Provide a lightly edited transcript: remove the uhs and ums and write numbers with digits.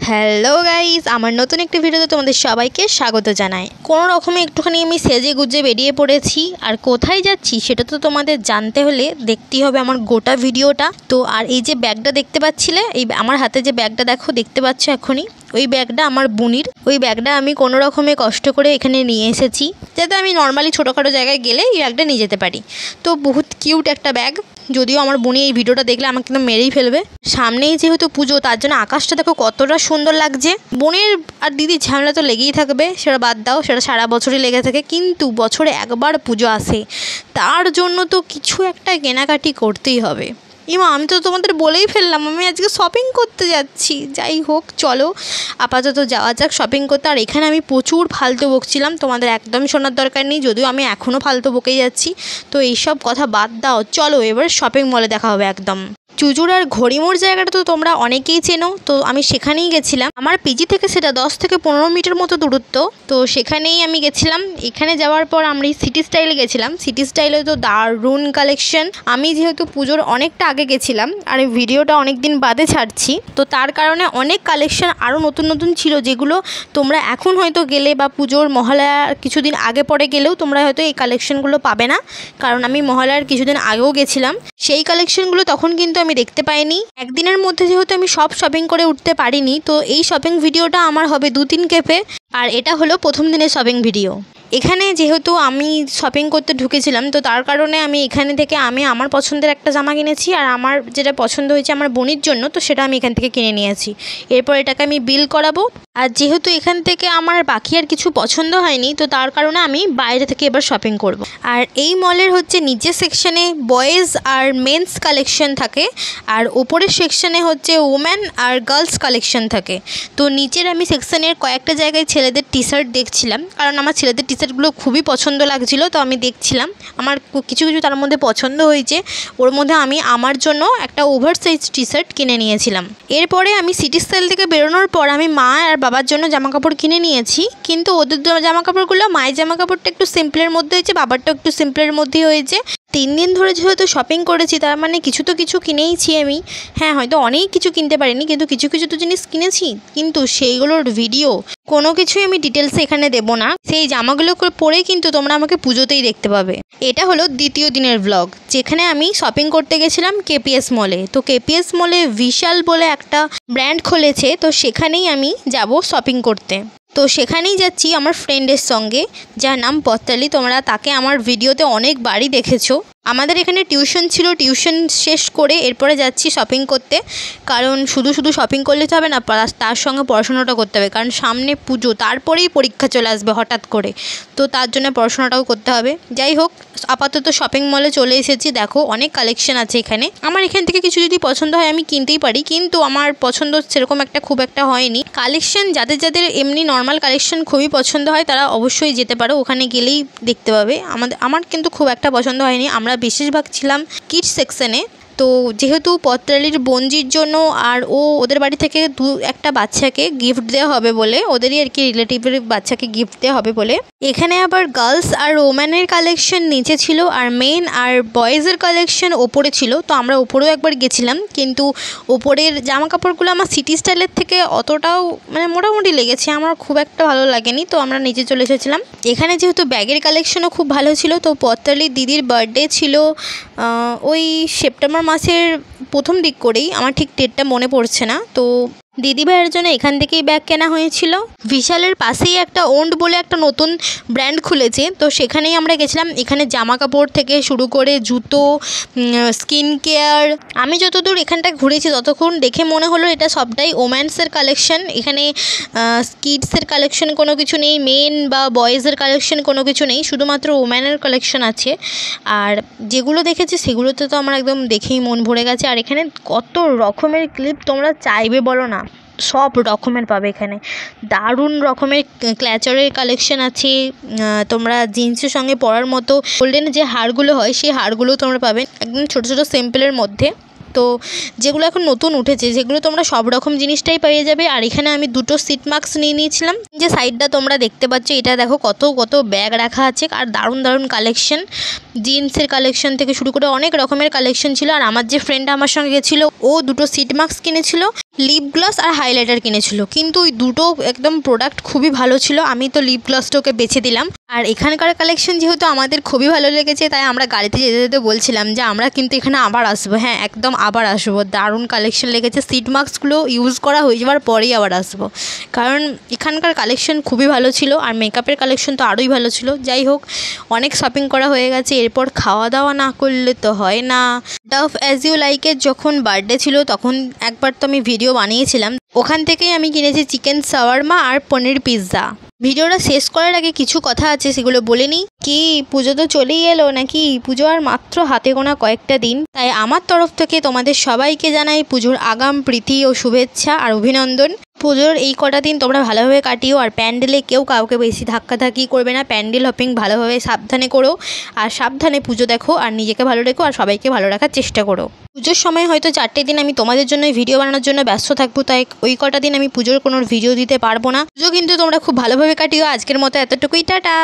Hello guys, আমার নতুন একটি ভিডিওতে তোমাদের সবাইকে স্বাগত জানাই। কোনো রকমে একটুখানি আমি সেজে গুজে বেরিয়ে পড়েছি, আর কোথায় যাচ্ছি সেটা তো তোমাদের জানতে হলে দেখতেই হবে আমার গোটা ভিডিওটা। তো আর এই যে ব্যাগটা দেখতে পাচ্ছিলে, এই আমার হাতে যে ব্যাগটা দেখতে পাচ্ছ এখনই, ওই ব্যাগটা আমার বুনির। ওই ব্যাগটা আমি কোনো রকমে কষ্ট করে এখানে নিয়ে এসেছি, যাতে আমি নর্মালি ছোটোখাটো জায়গায় গেলে এই ব্যাগটা নিয়ে যেতে পারি। তো বহুত কিউট একটা ব্যাগ, যদিও আমার বোনি এই ভিডিওটা দেখলে আমাকে কিন্তু মেরেই ফেলবে। সামনেই যেহেতু পুজো, তার জন্য আকাশটা দেখো কতটা সুন্দর লাগছে। বোনের আর দিদির ঝামেলা তো লেগেই থাকবে, সেটা বাদ দাও, সেটা সারা বছরই লেগে থাকে। কিন্তু বছরে একবার পুজো আসে, তার জন্য তো কিছু একটা কেনাকাটি করতেই হবে। আমি তো তোমাদের বলেই ফেললাম আমি আজকে শপিং করতে যাচ্ছি। যাই হোক, চলো আপাতত যাওয়া যাক শপিং করতে। আর এখানে আমি প্রচুর ফালতু বকছিলাম, তোমাদের একদমই শোনার দরকার নেই, যদিও আমি এখনও ফালতু বকেই যাচ্ছি। তো এইসব কথা বাদ দাও, চলো এবার শপিং মলে দেখা হবে। একদম চুচুড়ার ঘড়িমোড় জায়গাটা তো তোমরা অনেকেই চেনো, তো আমি সেখানেই গেছিলাম। আমার পিজি থেকে সেটা 10 থেকে 15 মিনিটের মতো দূরত্ব, তো সেখানেই আমি গেছিলাম। এখানে যাওয়ার পর আমরা সিটি স্টাইলে গেছিলাম। সিটি স্টাইলে তো দারুণ কালেকশন। আমি যেহেতু পুজোর অনেকটা আগে গেছিলাম আর এই ভিডিওটা অনেক দিন বাদে ছাড়ছি, তো তার কারণে অনেক কালেকশন আরও নতুন নতুন ছিল, যেগুলো তোমরা এখন হয়তো গেলে বা পুজোর মহালয়ার কিছুদিন আগে পরে গেলেও তোমরা হয়তো এই কালেকশনগুলো পাবে না, কারণ আমি মহালয়ার কিছুদিন আগেও গেছিলাম। সেই কালেকশনগুলো তখন কিন্তু আমি দেখতে পাইনি। একদিনের মধ্যে যেহেতু আমি সব শপিং করে উঠতে পারিনি, তো এই শপিং ভিডিওটা আমার হবে 2-3 ক্যাফে, আর এটা হলো প্রথম দিনের শপিং ভিডিও। এখানে যেহেতু আমি শপিং করতে ঢুকেছিলাম, তো তার কারণে আমি এখানে থেকে আমার পছন্দের একটা জামা কিনেছি, আর আমার যেটা পছন্দ হয়েছে আমার বোনের জন্য, তো সেটা আমি এখান থেকে কিনে নিয়েছি। এরপর এটাকে আমি বিল করাবো। আর যেহেতু এখান থেকে আমার বাকি আর কিছু পছন্দ হয়নি, তো তার কারণে আমি বাইরে থেকে এবার শপিং করব। আর এই মলের হচ্ছে নিচের সেকশনে বয়েজ আর মেন্স কালেকশন থাকে, আর ওপরের সেকশনে হচ্ছে ওম্যান আর গার্লস কালেকশন থাকে। তো নিচের আমি সেকশনের কয়েকটা জায়গায় ছেলেদের টি শার্ট দেখছিলাম, কারণ আমার ছেলেদের টি শার্টগুলো খুবই পছন্দ লাগছিলো, তো আমি দেখছিলাম। আমার কিছু কিছু তার মধ্যে পছন্দ হয়েছে, ওর মধ্যে আমি আমার জন্য একটা ওভার সাইজ টি শার্ট কিনে নিয়েছিলাম। এরপরে আমি সিটি স্টাইল থেকে বেরোনোর পর আমি মা আর বাবার জন্য জামাকাপড় কিনে নিয়েছি, কিন্তু ওদের জামাকাপড়গুলো, মায়ের জামাকাপড়টা একটু সিম্পলের মধ্যে হয়েছে, বাবারটাও একটু সিম্পলের মধ্যেই হয়েছে। 3 দিন ধরে যেহেতু শপিং করেছি, তার মানে কিছু তো কিছু কিনেইছি আমি। হ্যাঁ, হয়তো অনেক কিছু কিনতে পারিনি, কিন্তু কিছু কিছু তো জিনিস কিনেছি, কিন্তু সেইগুলোর ভিডিও কোনো কিছুই আমি ডিটেলসে এখানে দেবো না। সেই জামাগুলো পরেই কিন্তু তোমরা আমাকে পুজোতেই দেখতে পাবে। এটা হলো দ্বিতীয় দিনের ব্লগ, যেখানে আমি শপিং করতে গেছিলাম কেপিএস মলে। তো কেপিএস মলে বিশাল বলে একটা ব্র্যান্ড খুলেছে, তো সেখানেই আমি যাব শপিং করতে। তো সেখানেই যাচ্ছি আমার ফ্রেন্ডের সঙ্গে, যার নাম পত্তালি। তোমরা তাকে আমার ভিডিওতে অনেকবারই দেখেছো। আমাদের এখানে টিউশন ছিল, টিউশন শেষ করে এরপরে যাচ্ছি শপিং করতে, কারণ শুধু শুধু শপিং করলে তো হবে না, তার সঙ্গে পড়াশোনাটা করতে হবে, কারণ সামনে পুজো, তারপরেই পরীক্ষা চলে আসবে হঠাৎ করে, তো তার জন্য পড়াশোনাটাও করতে হবে। যাই হোক, আপাতত শপিং মলে চলে এসেছি। দেখো অনেক কালেকশন আছে এখানে। আমার এখান থেকে কিছু যদি পছন্দ হয় আমি কিনতেই পারি, কিন্তু আমার পছন্দ সেরকম খুব একটা হয়নি। কালেকশন যাদের যাদের এমনি নর্মাল কালেকশন খুবই পছন্দ হয়, তারা অবশ্যই যেতে পারো, ওখানে গেলেই দেখতে পাবে। আমার কিন্তু খুব একটা পছন্দ হয়নি। আমরা বেশিরভাগ ছিলাম কিডস সেকশনে। তো যেহেতু পত্রালির বোনজির জন্য আর ওদের বাড়ি থেকে একটা বাচ্চাকে গিফট দেওয়া হবে বলে, ওদেরই আর কি রিলেটিভের বাচ্চাকে গিফট দেওয়া হবে বলে, এখানে আবার গার্লস আর ওম্যানের কালেকশন নিচে ছিল, আর মেন আর বয়েজের কালেকশন ওপরে ছিল। তো আমরা ওপরেও একবার গেছিলাম, কিন্তু ওপরের জামা কাপড়গুলো আমার সিটি স্টাইলের থেকে অতটাও মোটামুটি লেগেছে, আমার খুব একটা ভালো লাগেনি, তো আমরা নিচে চলে এসেছিলাম। এখানে যেহেতু ব্যাগের কালেকশনও খুব ভালো ছিল, তো পত্রালির দিদির বার্থডে ছিল ওই সেপ্টেম্বর মাসের প্রথম দিক করেই, আমার ঠিক ডেটটা মনে পড়ছে না। তো দিদিভাইয়ের জন্য এখান থেকেই ব্যাগ কেনা হয়েছিল। বিশালের পাশেই একটা ওন্ড বলে একটা নতুন ব্র্যান্ড খুলেছে, তো সেখানেই আমরা গেছিলাম। এখানে জামা কাপড় থেকে শুরু করে জুতো, স্কিন কেয়ার, আমি যতদূর এখানটায় ঘুরেছি ততক্ষণ দেখে মনে হলো এটা সবটাই ওম্যান্সের কালেকশন। এখানে কিডসের কালেকশন কোনো কিছু নেই, মেন বা বয়েজের কালেকশন কোনো কিছু নেই, শুধুমাত্র ওম্যানের কালেকশন আছে। আর যেগুলো দেখেছি সেগুলোতে তো আমার একদম দেখেই মন ভরে গেছে। আর এখানে কত রকমের ক্লিপ তোমরা চাইবে বলো না, সব রকমের পাবে এখানে। দারুণ রকমের ক্ল্যাচারের কালেকশন আছে, তোমরা জিন্সের সঙ্গে পরার মতো গোল্ডেন যে হারগুলো হয় সেই হারগুলোও তোমরা পাবে, একদম ছোটো ছোটো সিম্পলের মধ্যে। তো যেগুলো এখন নতুন উঠেছে, যেগুলো তোমরা সব রকম জিনিসটাই পেয়ে যাবে। আর এখানে আমি 2টো সিট মাস্ক নিয়ে নিয়েছিলাম। যে সাইডটা তোমরা দেখতে পাচ্ছ, এটা দেখো কত কত ব্যাগ রাখা আছে, আর দারুণ দারুণ কালেকশন, জিন্সের কালেকশন থেকে শুরু করে অনেক রকমের কালেকশন ছিল। আর আমার যে ফ্রেন্ড আমার সঙ্গে গেছিলো, ও 2টো সিট মাস্ক কিনেছিল। লিপ গ্লস আর হাইলাইটার কিনেছিল, কিন্তু ওই দুটো একদম প্রোডাক্ট খুবই ভালো ছিল। আমি তো লিপ গ্লসটা ওকে বেছে দিলাম। আর এখানকার কালেকশন যেহেতু আমাদের খুবই ভালো লেগেছে, তাই আমরা গাড়িতে যেতে যেতে বলছিলাম যে আমরা কিন্তু এখানে আবার আসবো। হ্যাঁ, একদম আবার আসবো, দারুণ কালেকশন লেগেছে। সিট মাস্কগুলো ইউজ করা হয়ে যাওয়ার পরেই আবার আসবো, কারণ এখানকার কালেকশন খুবই ভালো ছিল। আর মেকআপের কালেকশন তো আরোই ভালো ছিল। যাই হোক, অনেক শপিং করা হয়ে গেছে, এরপর খাওয়া দাওয়া না করলে তো হয় না। ডাভ অ্যাজ ইউ লাইকের যখন বার্থডে ছিল তখন একবার তো আমি ভিডিও বানিয়েছিলাম, ওখান থেকেই আমি কিনেছি চিকেন শাওয়ারমা আর পনির পিৎজা। ভিডিওটা শেষ করার আগে কিছু কথা আছে, সেগুলো বলে নিই। কি পুজো তো চলেই এলো নাকি, পুজো আর মাত্র হাতে গোনা কয়েকটা দিন, তাই আমার তরফ থেকে তোমাদের সবাইকে জানাই পুজোর আগাম প্রীতি ও শুভেচ্ছা আর অভিনন্দন। পুজোর এই কটা দিন তোমরা ভালোভাবে কাটিও, আর প্যান্ডেলে কেউ কাউকে বেশি ধাক্কাধাক্কি করবে না, প্যান্ডেল হপিং ভালোভাবে সাবধানে করো, আর সাবধানে পুজো দেখো, আর নিজেকে ভালো রেখো, আর সবাইকে ভালো রাখার চেষ্টা করো। পুজোর সময় হয়তো 4টে দিন আমি তোমাদের জন্য ভিডিও বানানোর জন্য ব্যস্ত থাকবো, তাই ওই কটা দিন আমি পুজোর কোনো ভিডিও দিতে পারবো না। পুজো কিন্তু তোমরা খুব ভালোভাবে কাটিও। আজকের মতো এতটুকুই, টাটা।